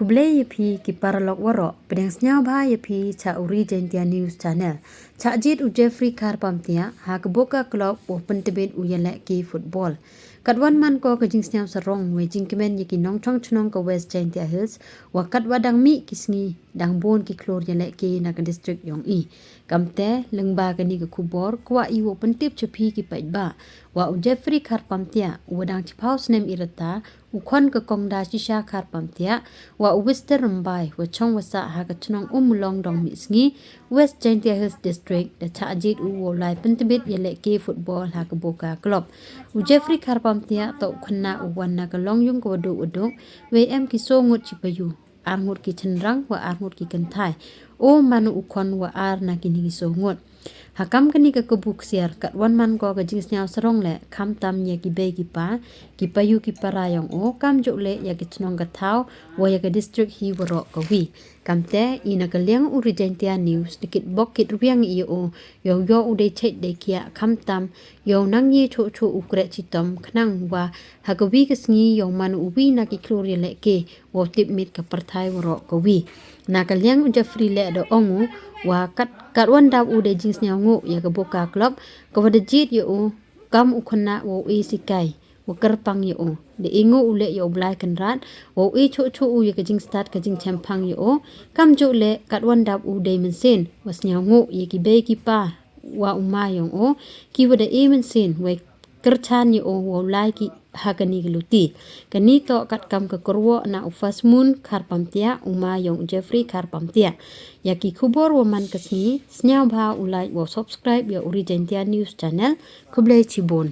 kublai yapi ki paralog waro pedang senyau bha yapi cha uri jaintia news channel cha jied u Jeffrey kar pamtia ha ke Boca club o pentebet u yelek ki football katwan man ko ke jing senyau sarong we jing kemen yaki nong chong Shnong ke West Jaintia Hills wa katwa dang mi kisngi dang bon ki klor yelek ki na ke district yong i kamte lengba ke ni ke kubor kwa i wo pentip chepi ki paitba wa u Jeffrey kar pamtia u dang chipau snem irata ukon ke kongda shisha kar pamtia wa uwister rembai wa chong wasa ha ke Shnong Ummulong dong misngi West Jaintia Hills district da cha jied u wo lai pentebit yelek ki football ha ke Boca club u Jeffrey kar pamtia to khynnah u wan ke long yung ko wadu we em ki so ngut chipayu ar ngut ki chenrang wa ar ngut ki kentai o manu ukon wa ar na kini so ngut hakam kani ke kebuk siar kat wan man ko ke jing senyau sarong le kham tam ye ki be ki pa ki payu ki parayong o kam jo le ya ki Shnong ka thau wa ya ke district hi woro ko wi kamte ina ke leng uri jaintia news dikit bok kit riang i o yo u de chet de kia kham tam yo nang ye cho cho ukre chitom khnang wa ha ko wi ke sngi yo man u wi na ki klori le ke wo tip mit ka parthai woro ko wi na ka leng u Jeffrey le do ongu wa kat wan daw u de jing senyau ngo ya ke Boca club ko wada jied yo kam u khynnah wo i sikai wo kerpang yo de ingo ule yo blai kan rat wo i cho cho u ya ke jing start ke jing champang yo kam jo le kat wan daw u de men sen was senyau ngo ye ki be ki pa wa uma yong o ki wada e men sen we kerchan yo wo lai ki hakani geluti kani to kat kam ke korwo na ufas mun kar pamtia uma yong Jeffrey kar pamtia yaki kubor wo man kesni senyau bha ulai wo subscribe ya uri jaintia news channel kublai chibon